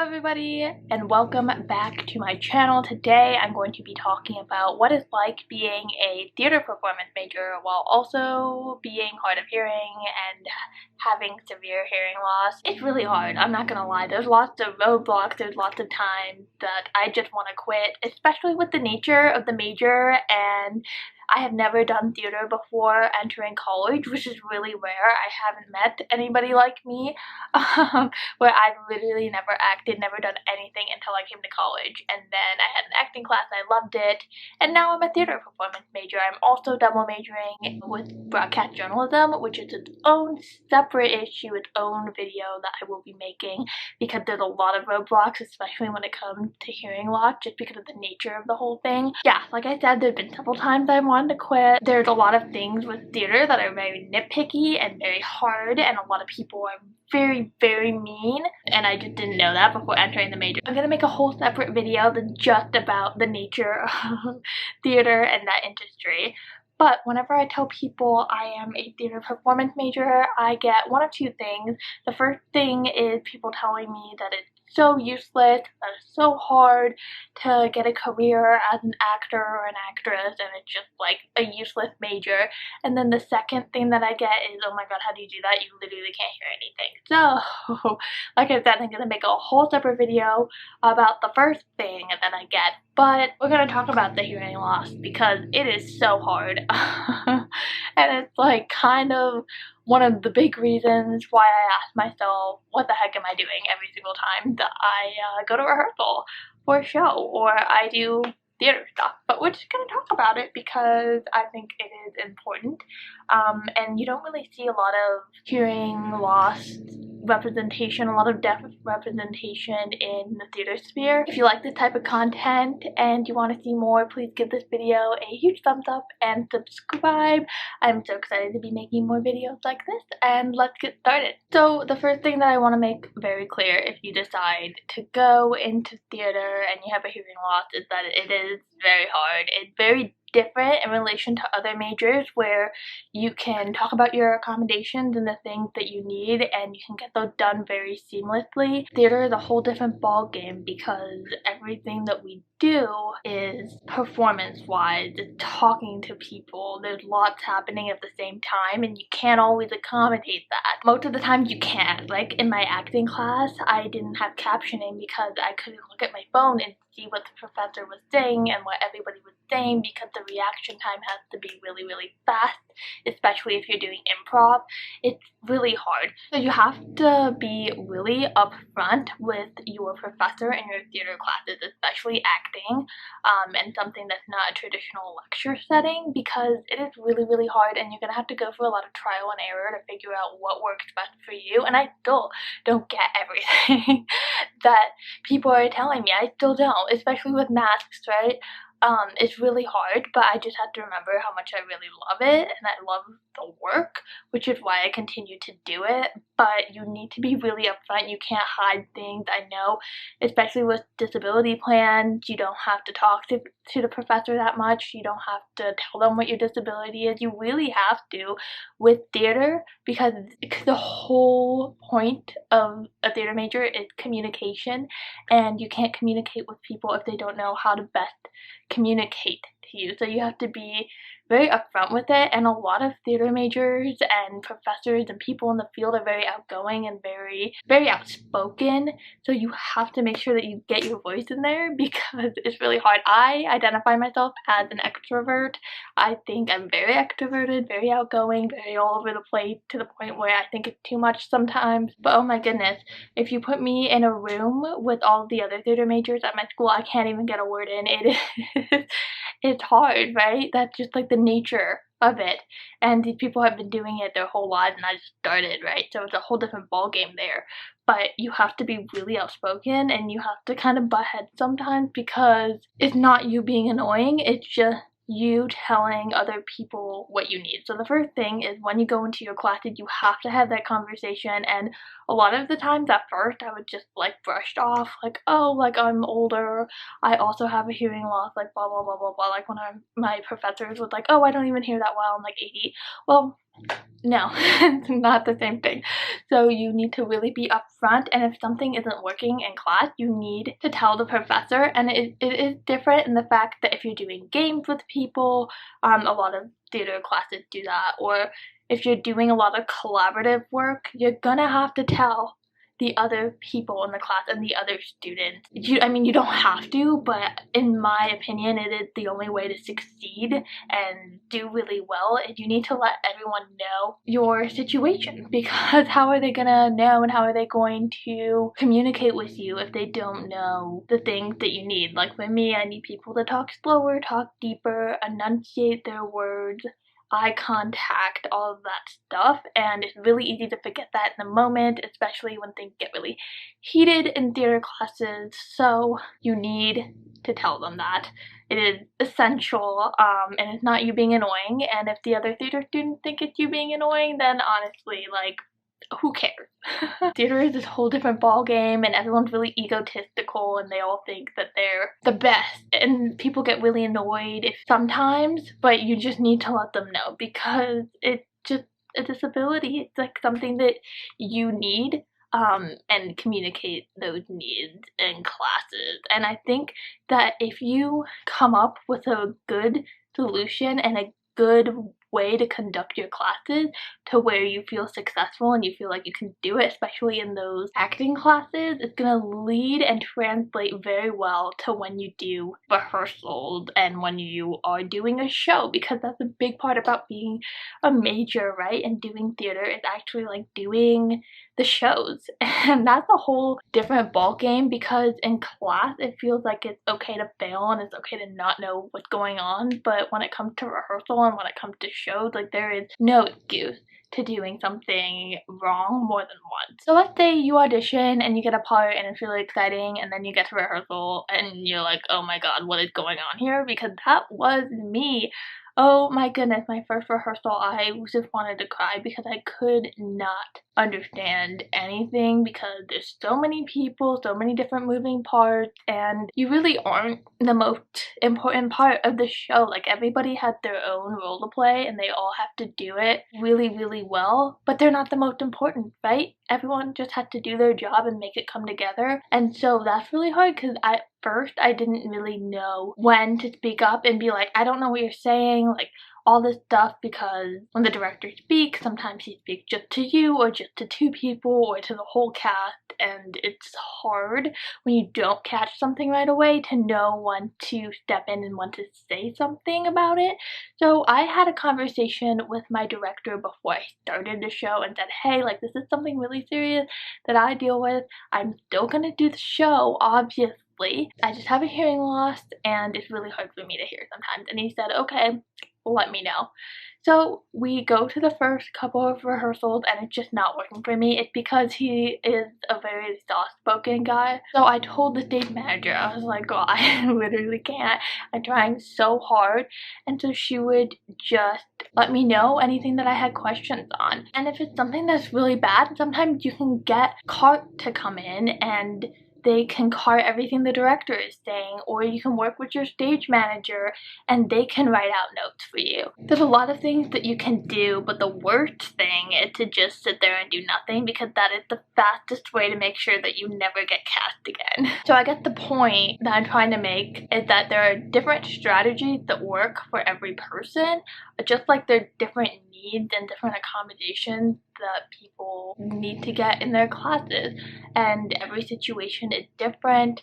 everybody, and welcome back to my channel. Today I'm going to be talking about what it's like being a theater performance major while also being hard of hearing and having severe hearing loss. It's really hard, I'm not gonna lie. There's lots of roadblocks, there's lots of times that I just want to quit, especially with the nature of the major, and I have never done theater before entering college, which is really rare. I haven't met anybody like me, where I've literally never acted, never done anything until I came to college. And then I had an acting class and I loved it, and now I'm a theater performance major. I'm also double majoring with broadcast journalism, which is its own separate issue, its own video that I will be making, because there's a lot of roadblocks, especially when it comes to hearing loss, just because of the nature of the whole thing. Yeah, like I said, there's been several times I wanted to quit. There's a lot of things with theater that are very nitpicky and very hard, and a lot of people are very, very mean, and I just didn't know that before entering the major. I'm gonna make a whole separate video that's just about the nature of theater and that industry. But whenever I tell people I am a theater performance major, I get one of two things. The first thing is people telling me that it's so useless, that it's so hard to get a career as an actor or an actress, and it's just like a useless major. And then the second thing that I get is, oh my god, how do you do that? You literally can't hear anything. So, like I said, I'm gonna make a whole separate video about the first thing that I get. But we're gonna talk about the hearing loss because it is so hard. And it's like kind of one of the big reasons why I ask myself, what the heck am I doing every single time that I go to rehearsal for a show or I do theater stuff. But we're just going to talk about it because I think it is important. And you don't really see a lot of hearing loss representation, a lot of deaf representation in the theater sphere. If you like this type of content and you want to see more, please give this video a huge thumbs up and subscribe. I'm so excited to be making more videos like this, and let's get started. So the first thing that I want to make very clear if you decide to go into theater and you have a hearing loss is that it is very hard. It's very different in relation to other majors where you can talk about your accommodations and the things that you need and you can get those done very seamlessly. Theater is a whole different ball game because everything that we do is performance-wise, it's talking to people, there's lots happening at the same time and you can't always accommodate that. Most of the time you can't. Like in my acting class, I didn't have captioning because I couldn't look at my phone and see what the professor was saying and what everybody was saying because the reaction time has to be really, really fast, especially if you're doing improv. It's really hard. So you have to be really upfront with your professor in your theater classes, especially acting, and something that's not a traditional lecture setting, because it is really, really hard and you're gonna have to go through a lot of trial and error to figure out what works best for you. And I still don't get everything that people are telling me. I still don't, especially with masks, right? It's really hard, but I just have to remember how much I really love it and I love the work, which is why I continue to do it. But you need to be really upfront. You can't hide things. I know, especially with disability plans, you don't have to talk to the professor that much. You don't have to tell them what your disability is. You really have to with theater because the whole point of a theater major is communication, and you can't communicate with people if they don't know how to best communicate to you. So you have to be very upfront with it, and a lot of theater majors and professors and people in the field are very outgoing and very, very outspoken, so you have to make sure that you get your voice in there because it's really hard. I identify myself as an extrovert. I think I'm very extroverted, very outgoing, very all over the place, to the point where I think it's too much sometimes. But oh my goodness, if you put me in a room with all the other theater majors at my school, I can't even get a word in. It is it's hard, right? That's just like the nature of it, and these people have been doing it their whole lives and I just started, right? So it's a whole different ball game there. But you have to be really outspoken and you have to kind of butt heads sometimes because it's not you being annoying, it's just you telling other people what you need. So the first thing is when you go into your classes, you have to have that conversation, and a lot of the times at first I would just like brushed off like, oh, like I'm older, I also have a hearing loss, like blah blah blah blah blah. Like when my professors was like, oh, I don't even hear that well, I'm like 80. Well, No, it's not the same thing. So you need to really be upfront, and if something isn't working in class, you need to tell the professor. And it is different in the fact that if you're doing games with people, a lot of theater classes do that, or if you're doing a lot of collaborative work, you're gonna have to tell the other people in the class and the other students. I mean, you don't have to, but in my opinion, it is the only way to succeed and do really well. And you need to let everyone know your situation, because how are they gonna know, and how are they going to communicate with you if they don't know the things that you need? Like for me, I need people to talk slower, talk deeper, enunciate their words, eye contact, all of that stuff, and it's really easy to forget that in the moment, especially when things get really heated in theater classes. So you need to tell them that. It is essential, and it's not you being annoying, and if the other theater students think it's you being annoying, then honestly, like, who cares? Theater is this whole different ball game, and everyone's really egotistical, and they all think that they're the best, and people get really annoyed if sometimes, but you just need to let them know, because it's just a disability. It's like something that you need, and communicate those needs in classes. And I think that if you come up with a good solution and a good way to conduct your classes to where you feel successful and you feel like you can do it, especially in those acting classes, it's going to lead and translate very well to when you do rehearsals and when you are doing a show, because that's a big part about being a major, right? And doing theater is actually like doing the shows, and that's a whole different ball game, because in class it feels like it's okay to fail and it's okay to not know what's going on, but when it comes to rehearsal and when it comes to shows, like, there is no excuse to doing something wrong more than once. So let's say you audition and you get a part and it's really exciting, and then you get to rehearsal and you're like, oh my god, what is going on here? Because that was me. Oh my goodness, my first rehearsal, I just wanted to cry because I could not understand anything, because there's so many people, so many different moving parts, and you really aren't the most important part of the show. Like, everybody has their own role to play and they all have to do it really, really well, but they're not the most important, right? Everyone just has to do their job and make it come together. And so that's really hard, because first I didn't really know when to speak up and be like, I don't know what you're saying, like all this stuff, because when the director speaks, sometimes he speaks just to you or just to two people or to the whole cast, and it's hard when you don't catch something right away to know when to step in and when to say something about it. So I had a conversation with my director before I started the show and said, hey, like, this is something really serious that I deal with. I'm still gonna do the show, obviously. I just have a hearing loss and it's really hard for me to hear sometimes. And he said, okay, let me know. So we go to the first couple of rehearsals and it's just not working for me. It's because he is a very soft-spoken guy. So I told the stage manager, I was like, oh, I literally can't. I'm trying so hard. And so she would just let me know anything that I had questions on. And if it's something that's really bad, sometimes you can get CART to come in and they can cart everything the director is saying, or you can work with your stage manager and they can write out notes for you. There's a lot of things that you can do, but the worst thing is to just sit there and do nothing, because that is the fastest way to make sure that you never get cast again. So I guess the point that I'm trying to make is that there are different strategies that work for every person, just like there are different needs and different accommodations that people need to get in their classes, and every situation is different.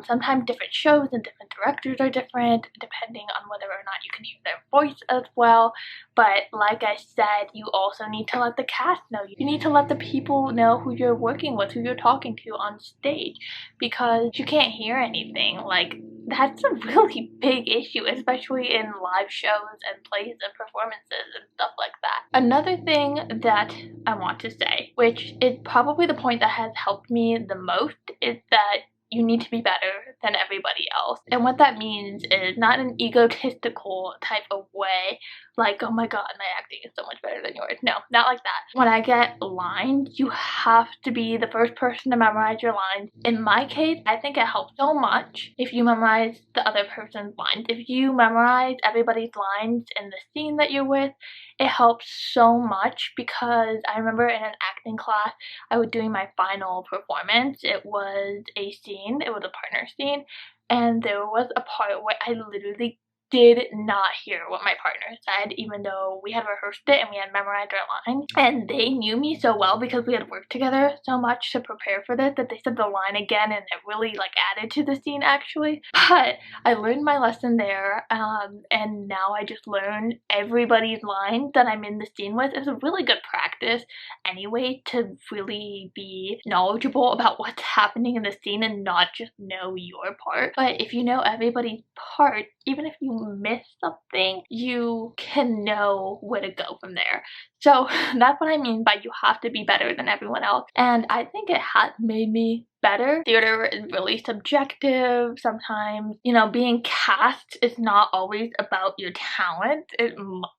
Sometimes different shows and different directors are different depending on whether or not you can hear their voice as well. But like I said, you also need to let the cast know. You need to let the people know who you're working with, who you're talking to on stage, because you can't hear anything. Like, that's a really big issue, especially in live shows and plays and performances and stuff like that. Another thing that I want to say, which is probably the point that has helped me the most, is that you need to be better than everybody else. And what that means is not an egotistical type of way, like, oh my god, my acting is so much better than yours. No, not like that. When I get lines, you have to be the first person to memorize your lines. In my case, I think it helps so much if you memorize the other person's lines. If you memorize everybody's lines in the scene that you're with, it helps so much, because I remember in an acting class, I was doing my final performance. It was a scene, it was a partner scene, and there was a part where I literally did not hear what my partner said, even though we had rehearsed it and we had memorized our lines. And they knew me so well because we had worked together so much to prepare for this that they said the line again, and it really like added to the scene actually. But I learned my lesson there, and now I just learn everybody's lines that I'm in the scene with. It's a really good practice anyway to really be knowledgeable about what's happening in the scene and not just know your part. But if you know everybody's part, even if you miss something, you can know where to go from there. So that's what I mean by you have to be better than everyone else, and I think it has made me better. Theater is really subjective. Sometimes, you know, being cast is not always about your talent.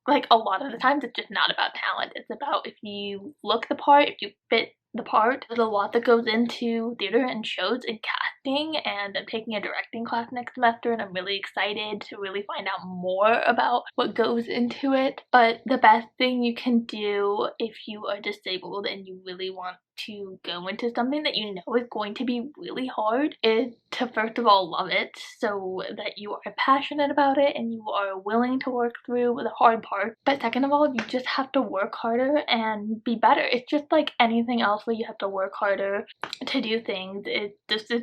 Like a lot of the times it's just not about talent. It's about if you look the part, if you fit the part. There's a lot that goes into theater and shows and casting, and I'm taking a directing class next semester and I'm really excited to really find out more about what goes into it. But the best thing you can do if you are disabled and you really want to go into something that you know is going to be really hard is to first of all love it, so that you are passionate about it and you are willing to work through the hard part. But second of all, you just have to work harder and be better. It's just like anything else where you have to work harder to do things. It's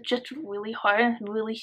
just really hard and really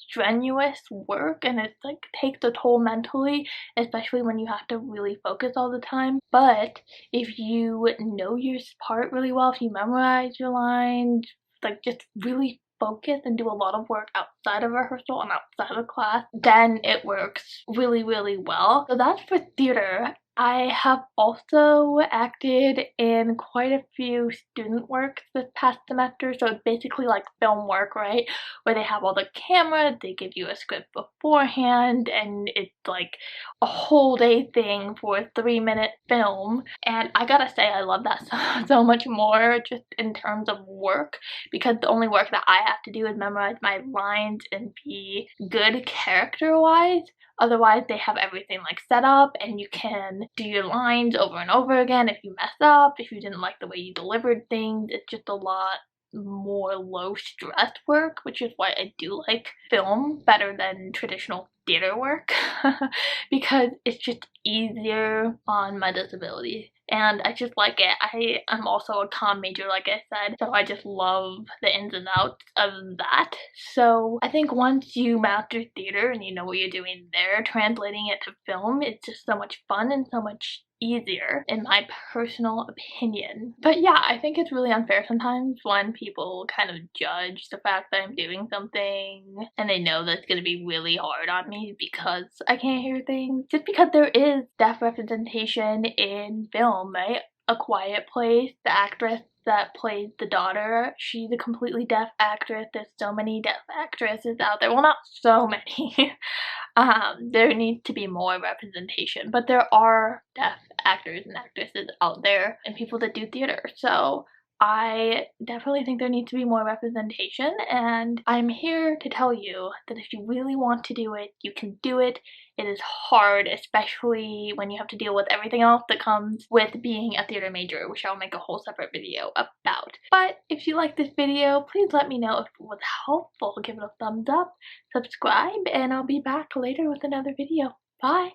strenuous work, and it like takes a toll mentally, especially when you have to really focus all the time. But if you know your part really well, if you memorize your lines, like just really focus and do a lot of work outside of rehearsal and outside of class, then it works really, really well. So that's for theater. I have also acted in quite a few student works this past semester, so it's basically like film work, right? Where they have all the cameras, they give you a script beforehand, and it's like a whole day thing for a 3-minute film. And I gotta say, I love that so much more just in terms of work, because the only work that I have to do is memorize my lines and be good character-wise. Otherwise, they have everything like set up and you can do your lines over and over again if you mess up, if you didn't like the way you delivered things. It's just a lot more low stress work, which is why I do like film better than traditional theater work because it's just easier on my disability. And I just like it. I'm also a comm major, like I said, so I just love the ins and outs of that. So I think once you master theater and you know what you're doing there, translating it to film, it's just so much fun and so much easier in my personal opinion. But yeah, I think it's really unfair sometimes when people kind of judge the fact that I'm doing something and they know that's going to be really hard on me because I can't hear things. Just because there is deaf representation in film, right? A Quiet Place, the actress that plays the daughter, she's a completely deaf actress. There's so many deaf actresses out there. Well, not so many. There needs to be more representation, but there are deaf actors and actresses out there and people that do theater. So I definitely think there needs to be more representation, and I'm here to tell you that if you really want to do it, you can do it. It is hard, especially when you have to deal with everything else that comes with being a theater major, which I'll make a whole separate video about. But if you like this video, please let me know if it was helpful. Give it a thumbs up, subscribe, and I'll be back later with another video. Bye!